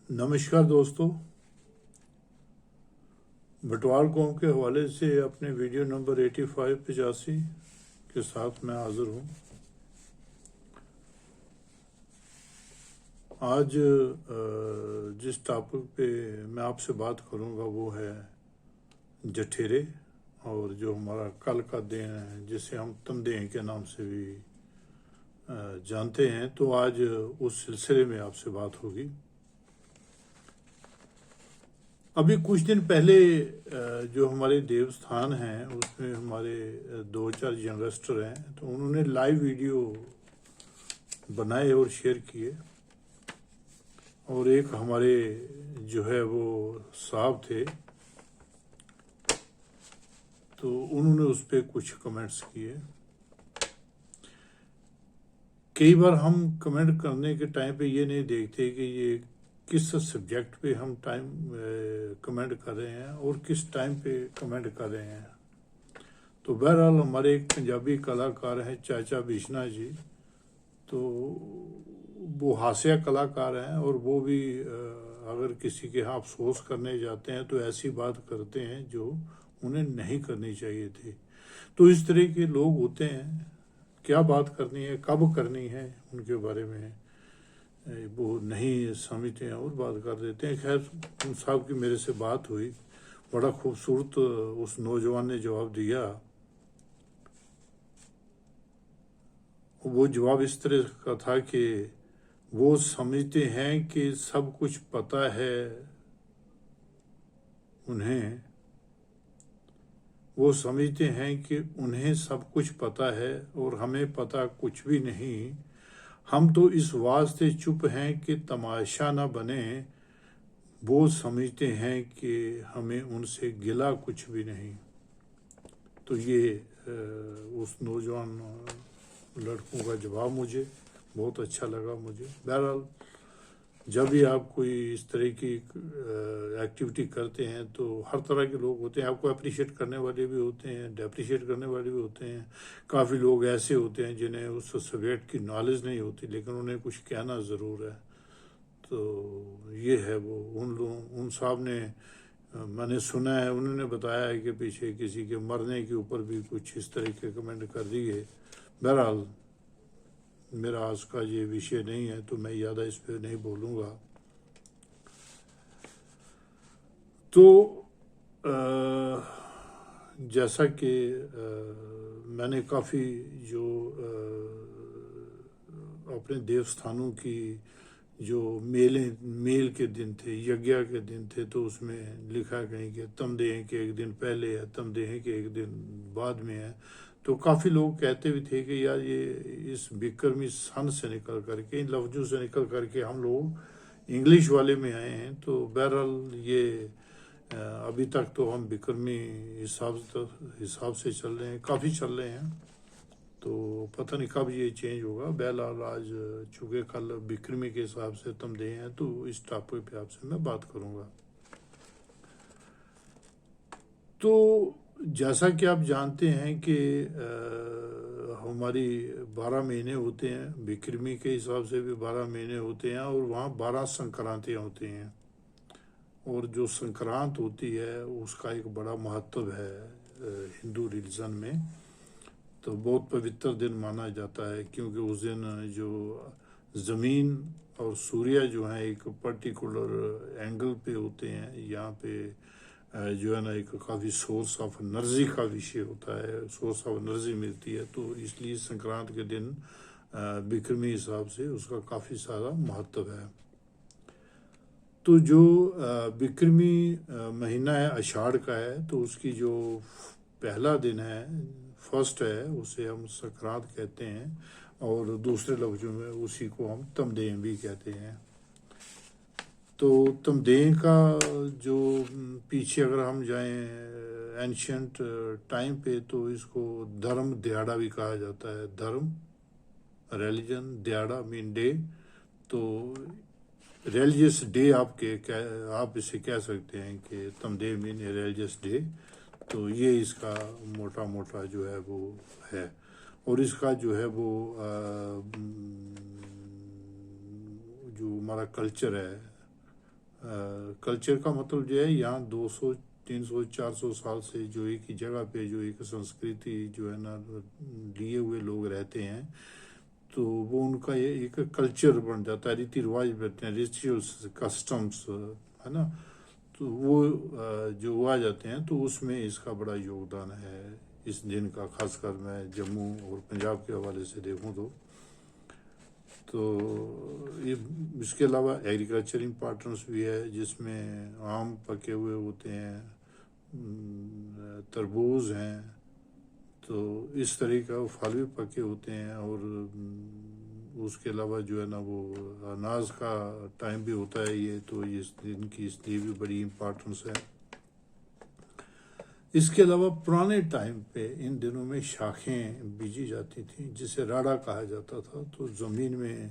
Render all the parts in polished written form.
नमस्कार दोस्तों। बटवाल कौम के हवाले से अपने वीडियो नंबर 85 के साथ मैं हाजिर हूँ। आज जिस टॉपिक पे मैं आपसे बात करूँगा वो है जठेरे, और जो हमारा कल का दिन है जिसे हम तमदेह के नाम से भी जानते हैं। तो आज उस सिलसिले में आपसे बात होगी। अभी कुछ दिन पहले जो हमारे देवस्थान हैं उसमें हमारे दो चार यंगस्टर हैं, तो उन्होंने लाइव वीडियो बनाए और शेयर किए। और एक हमारे जो है वो साहब थे, तो उन्होंने उस पर कुछ कमेंट्स किए। कई बार हम कमेंट करने के टाइम पे ये नहीं देखते कि ये किस सब्जेक्ट पे हम कमेंट कर रहे हैं और किस टाइम पे कमेंट कर रहे हैं। तो बहरहाल हमारे एक पंजाबी कलाकार हैं चाचा बिश्ना जी, तो वो हास्य कलाकार हैं और वो भी अगर किसी के यहाँ अफसोस करने जाते हैं तो ऐसी बात करते हैं जो उन्हें नहीं करनी चाहिए थी। तो इस तरह के लोग होते हैं, क्या बात करनी है कब करनी है उनके बारे में वो नहीं समझते हैं और बात कर देते हैं। खैर, उन साहब की मेरे से बात हुई, बड़ा खूबसूरत उस नौजवान ने जवाब दिया। वो जवाब इस तरह का था कि वो समझते हैं कि सब कुछ पता है उन्हें, वो समझते हैं कि उन्हें सब कुछ पता है और हमें पता कुछ भी नहीं। हम तो इस वास्ते चुप हैं कि तमाशा न बने। वो समझते हैं कि हमें उनसे गिला कुछ भी नहीं। तो ये उस नौजवान लड़कों का जवाब मुझे बहुत अच्छा लगा। मुझे बहरहाल जब भी आप कोई इस तरह की एक्टिविटी करते हैं तो हर तरह के लोग होते हैं। आपको अप्रिशिएट करने वाले भी होते हैं, डेप्रिशिएट करने वाले भी होते हैं। काफ़ी लोग ऐसे होते हैं जिन्हें उस सब्जेक्ट की नॉलेज नहीं होती लेकिन उन्हें कुछ कहना ज़रूर है। तो ये है वो उन साहब ने मैंने सुना है, उन्होंने बताया है कि पीछे किसी के मरने के ऊपर भी कुछ इस तरह के कमेंट कर दिए। बहरहाल मेरा आज का ये विषय नहीं है तो मैं ज़्यादा इस पर नहीं बोलूँगा। तो जैसा कि मैंने काफ़ी जो अपने देवस्थानों की जो मेल के दिन थे, यज्ञ के दिन थे, तो उसमें लिखा कहीं कि तमदेह के एक दिन पहले है, तमदेह के एक दिन बाद में है। तो काफ़ी लोग कहते भी थे कि यार ये इस बिक्रमी सन से निकल करके, इन लफ्ज़ों से निकल करके हम लोग इंग्लिश वाले में आए हैं। तो बहरहाल ये अभी तक तो हम बिक्रमी हिसाब से चल रहे हैं, काफ़ी चल रहे हैं। तो पता नहीं कब ये चेंज होगा। बहरहाल आज चूँकि कल बिक्रमी के हिसाब से तमदेह हैं तो इस टॉपिक पे आपसे मैं बात करूँगा। तो जैसा कि आप जानते हैं कि हमारी 12 महीने होते हैं, बिक्रमी के हिसाब से भी 12 महीने होते हैं और वहाँ 12 संक्रांतियाँ होती हैं। और जो संक्रांत होती है उसका एक बड़ा महत्व है हिंदू रिलीजन में। तो बहुत पवित्र दिन माना जाता है क्योंकि उस दिन जो ज़मीन और सूर्य जो है एक पर्टिकुलर एंगल पे होते हैं। यहाँ पे जो है ना एक काफ़ी सोर्स ऑफ एनर्जी का विषय होता है, सोर्स ऑफ एनर्जी मिलती है। तो इसलिए संक्रांत के दिन बिक्रमी हिसाब से उसका काफ़ी सारा महत्व है। तो जो बिक्रमी महीना है आषाढ़ का है, तो उसकी जो पहला दिन है, फर्स्ट है, उसे हम संक्रांत कहते हैं और दूसरे लफ्ज़ों में उसी को हम तमदेह भी कहते हैं। तो तमदेह का जो पीछे अगर हम जाएं एंशियंट टाइम पे, तो इसको धर्म दिहाड़ा भी कहा जाता है। धर्म रिलीजन, दिहाड़ा मीन डे। तो रिलीजियस डे आप इसे कह सकते हैं कि तमदेह मीन रिलीजियस डे। तो ये इसका मोटा मोटा जो है वो है। और इसका जो है वो जो हमारा कल्चर है कल्चर का मतलब जो है यहाँ 200 300 400 साल से जो एक ही जगह पे जो एक संस्कृति जो है ना लिए हुए लोग रहते हैं, तो वो उनका ये एक कल्चर बन जाता है, रीति रिवाज बनते हैं, रिचुअल्स कस्टम्स, है ना। तो वो जो आ जाते हैं तो उसमें इसका बड़ा योगदान है इस दिन का, खासकर मैं जम्मू और पंजाब के हवाले से देखूं तो ये इसके अलावा एग्रीकल्चर इम्पोर्टेंस भी है, जिसमें आम पके हुए होते हैं, तरबूज हैं, तो इस तरह का फल भी पके होते हैं। और उसके अलावा जो है ना वो अनाज का टाइम भी होता है ये, तो इस दिन की इसलिए भी बड़ी इम्पोर्टेंस है। इसके अलावा पुराने टाइम पे इन दिनों में शाखें बीजी जाती थी, जिसे राड़ा कहा जाता था। तो ज़मीन में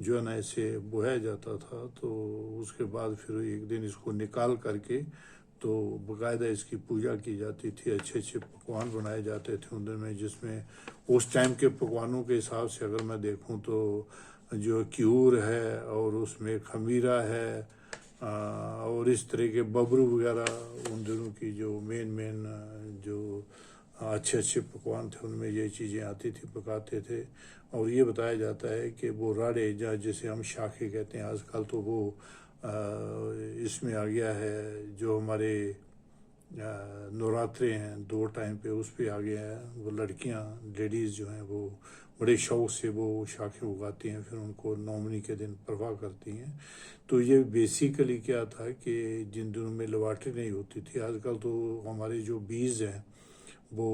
जो है ना इसे बोया जाता था, तो उसके बाद फिर एक दिन इसको निकाल करके तो बाकायदा इसकी पूजा की जाती थी, अच्छे अच्छे पकवान बनाए जाते थे उन दिन में, जिसमें उस टाइम के पकवानों के हिसाब से अगर मैं देखूं तो जो क्यूर है और उसमें खमीरा है, और इस तरह के बबरू वगैरह उन दिनों की जो मेन जो अच्छे अच्छे पकवान थे उनमें ये चीज़ें आती थी, पकाते थे। और ये बताया जाता है कि वो राड़े या जिसे हम शाखे कहते हैं आजकल, तो वो इसमें आ गया है, जो हमारे नवरात्रे हैं 2 टाइम पे उस पे आ गया है। वो लड़कियां लेडीज़ जो हैं वो बड़े शौक से वो शाखें उगाती हैं, फिर उनको नौमनी के दिन परवाह करती हैं। तो ये बेसिकली क्या था कि जिन दिनों में लवाटरी नहीं होती थी, आजकल तो हमारे जो बीज हैं वो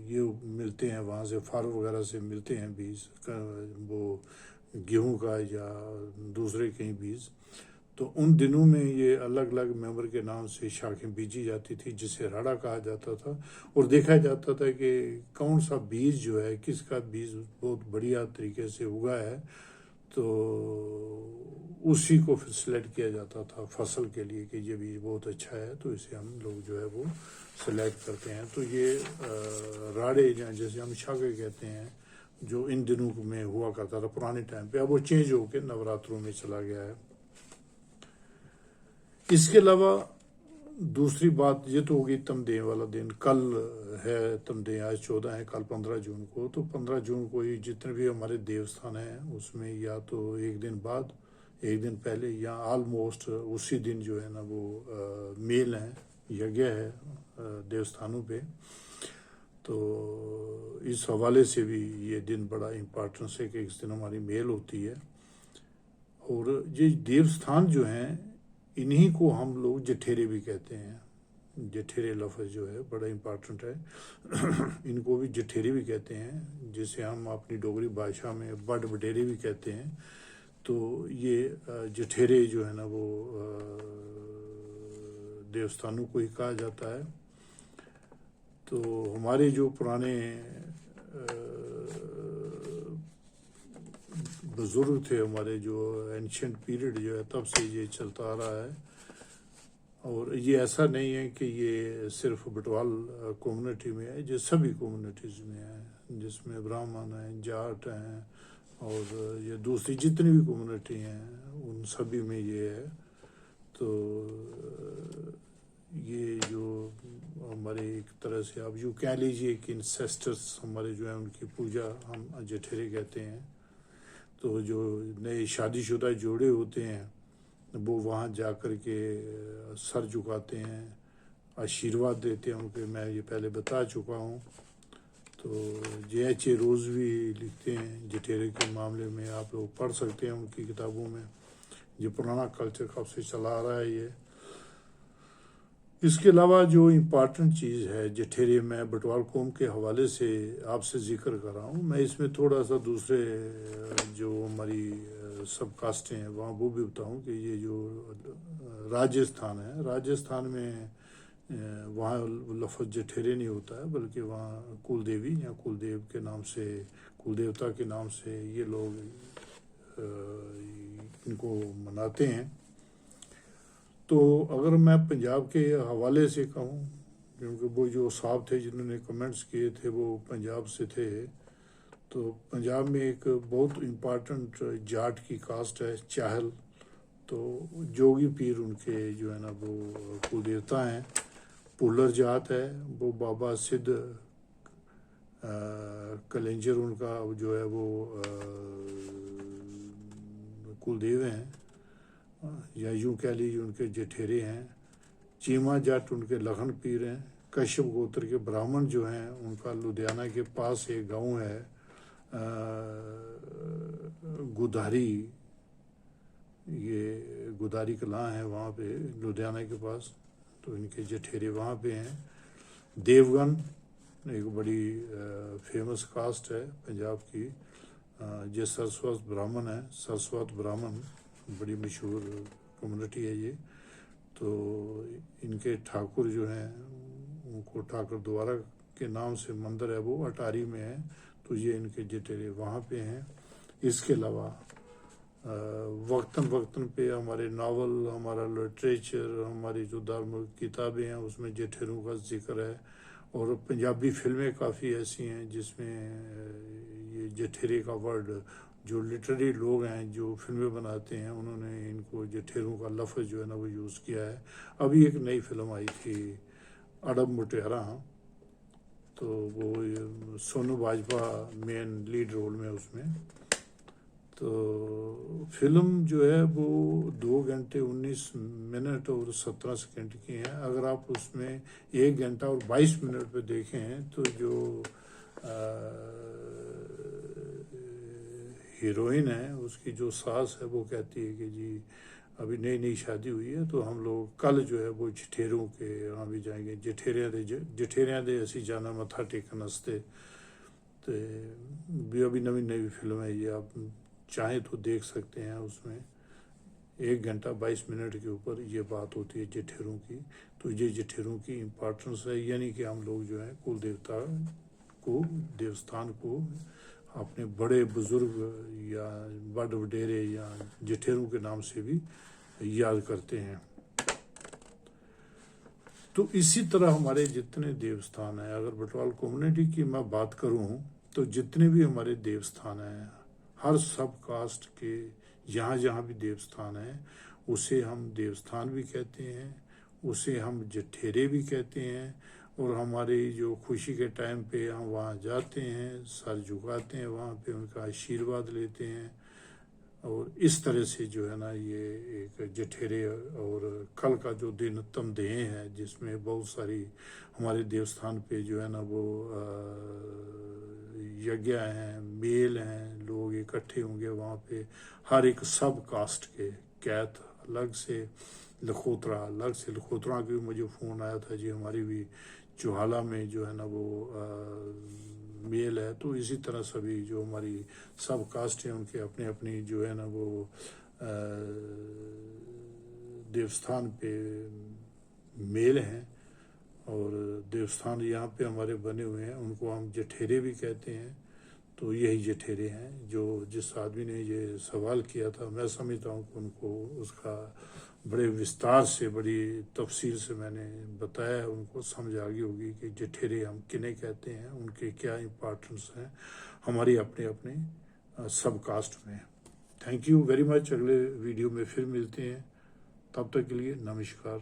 ये मिलते हैं वहाँ से, फार्म वगैरह से मिलते हैं बीज, वो गेहूं का या दूसरे कहीं बीज। तो उन दिनों में ये अलग अलग मेंबर के नाम से शाखें बीजी जाती थी, जिसे राड़ा कहा जाता था। और देखा जाता था कि कौन सा बीज जो है, किसका बीज बहुत बढ़िया तरीके से उगा है, तो उसी को फिर सिलेक्ट किया जाता था फसल के लिए कि ये बीज बहुत अच्छा है, तो इसे हम लोग जो है वो सिलेक्ट करते हैं। तो ये राड़े जैसे हम शाखे कहते हैं, जो इन दिनों में हुआ करता था पुराने टाइम पे, अब वो चेंज होकर नवरात्रों में चला गया है। इसके अलावा दूसरी बात ये तो होगी तमदेह वाला दिन, कल है तमदेह, आज 14 है, कल 15 जून को। तो 15 जून को ही जितने भी हमारे देवस्थान हैं उसमें या तो एक दिन बाद, एक दिन पहले, या ऑलमोस्ट उसी दिन जो है ना वो मेल है, यज्ञ है देवस्थानों पे। तो इस हवाले से भी ये दिन बड़ा इम्पोर्टेंस है कि इस दिन हमारी मेल होती है। और ये देवस्थान जो हैं इन्हीं को हम लोग जठेरे भी कहते हैं। जठेरे लफ्ज़ जो है बड़ा इम्पोर्टेंट है। इनको भी जठेरे भी कहते हैं, जिसे हम अपनी डोगरी भाषा में बड बडेरे भी कहते हैं। तो ये जठेरे जो है ना वो देवस्थानों को ही कहा जाता है। तो हमारे जो पुराने बुजुर्ग थे, हमारे जो एंशियंट पीरियड जो है तब से ये चलता आ रहा है। और ये ऐसा नहीं है कि ये सिर्फ बटवाल कम्युनिटी में है, ये सभी कम्युनिटीज़ में है, जिसमें ब्राह्मण हैं, जाट हैं, और ये दूसरी जितनी भी कम्युनिटी हैं उन सभी में ये है। तो ये जो हमारे एक तरह से आप यूँ कह लीजिए कि इंसेस्टर्स हमारे जो है उनकी पूजा हम जठेरे कहते हैं। तो जो नए शादीशुदा जोड़े होते हैं वो वहाँ जा कर के सर झुकाते हैं, आशीर्वाद देते हैं उनके, मैं ये पहले बता चुका हूँ। तो जे.एच.ए. रोज़ भी लिखते हैं जठेरे के मामले में, आप लोग पढ़ सकते हैं उनकी किताबों में। ये पुराना कल्चर कब से चला आ रहा है ये। इसके अलावा जो इम्पॉर्टेंट चीज़ है जठेरे में बटवाल कौम के हवाले से आपसे जिक्र कर रहा हूँ मैं, इसमें थोड़ा सा दूसरे जो हमारी सब कास्टें हैं वहाँ वो भी बताऊँ कि ये जो राजस्थान है, राजस्थान में वहाँ लफ्ज़ जठेरे नहीं होता है, बल्कि वहाँ कुलदेवी या कुलदेव के नाम से, कुलदेवता के नाम से ये लोग इनको मनाते हैं। तो अगर मैं पंजाब के हवाले से कहूँ, क्योंकि वो जो साहब थे जिन्होंने कमेंट्स किए थे वो पंजाब से थे, तो पंजाब में एक बहुत इम्पॉर्टेंट जाट की कास्ट है चाहल, तो जोगी पीर उनके जो है ना वो कुल देवता हैं। पुलर जात है, वो बाबा सिद्ध कलेंजर उनका जो है वो कुलदेव हैं, या यूं कह लीजिए उनके जेठेरे हैं। चीमा जाट उनके लखन पीर हैं। कश्यप गोत्र के ब्राह्मण जो हैं उनका लुधियाना के पास एक गांव है गुदारी, ये गुदारी कलां है वहाँ पे लुधियाना के पास, तो इनके जेठेरे वहाँ पे हैं। देवगन एक बड़ी फेमस कास्ट है पंजाब की, ये सरस्वत ब्राह्मण है, सरस्वत ब्राह्मण बड़ी मशहूर कम्युनिटी है ये। तो इनके ठाकुर जो हैं उनको ठाकुर द्वारा के नाम से मंदिर है वो अटारी में है, तो ये इनके जेठेरे वहाँ पे हैं। इसके अलावा वक्तन वक्तन पे हमारे नावल, हमारा लिटरेचर, हमारी जो धार्मिक किताबें हैं उसमें जेठेरों का जिक्र है। और पंजाबी फिल्में काफ़ी ऐसी हैं जिसमें ये जेठेरे का वर्ड, जो लिटरेरी लोग हैं जो फिल्में बनाते हैं उन्होंने इनको जेठेरों का लफ्ज़ जो है ना वो यूज़ किया है। अभी एक नई फिल्म आई थी अडब मुटियारा, तो वो Sonu Bajwa main lead role में उसमें। तो फिल्म जो है वो 2 घंटे 19 मिनट और 17 सेकंड की है। अगर आप उसमें 1 घंटा और 22 मिनट पे देखें तो जो हीरोइन है उसकी जो सास है वो कहती है कि जी अभी नई नई शादी हुई है तो हम लोग कल जो है वो जेठेरों के यहाँ भी जाएंगे, जेठेरियां दे असी जाना मत्था टेकन वास्ते। तो भी अभी नवी नवी फिल्म है ये, आप चाहें तो देख सकते हैं। उसमें 1 घंटा 22 मिनट के ऊपर ये बात होती है जेठेरों की। तो ये जेठेरों की इम्पोर्टेंस है, यानी कि हम लोग जो है कुल देवता को, देवस्थान को अपने बड़े बुजुर्ग या बड़ वडेरे या जेठेरों के नाम से भी याद करते हैं। तो इसी तरह हमारे जितने देवस्थान हैं, अगर बटवाल कम्युनिटी की मैं बात करूं तो जितने भी हमारे देवस्थान हैं, हर सब कास्ट के जहाँ जहाँ भी देवस्थान है उसे हम देवस्थान भी कहते हैं, उसे हम जठेरे भी कहते हैं। और हमारी जो खुशी के टाइम पे हम वहाँ जाते हैं, सर झुकाते हैं, वहाँ पे उनका आशीर्वाद लेते हैं। और इस तरह से जो है ना ये एक जठेरे और कल का जो दिन तमदेह है जिसमें बहुत सारी हमारे देवस्थान पे जो है ना वो यज्ञ हैं, मेल हैं, लोग इकट्ठे होंगे वहाँ पे। हर एक सब कास्ट के, कैथ अलग से, लखोत्रा अलग से, लखोत्रा की भी मुझे फ़ोन आया था जी हमारी भी चौहाला में जो है ना वो मेल है। तो इसी तरह सभी जो हमारी सब कास्ट हैं उनके अपने अपनी जो है ना वो देवस्थान पे मेल हैं। और देवस्थान यहाँ पे हमारे बने हुए हैं, उनको हम जठेरे भी कहते हैं। तो यही जठेरे हैं जो जिस आदमी ने ये सवाल किया था, मैं समझता हूँ कि उनको उसका बड़े विस्तार से, बड़ी तफसील से मैंने बताया, उनको समझ आ गई होगी कि जठेरे हम किन्हें कहते हैं, उनके क्या इम्पोर्टेंस हैं हमारी अपने अपने सब कास्ट में। Thank you very much. अगले वीडियो में फिर मिलते हैं, तब तक के लिए नमस्कार।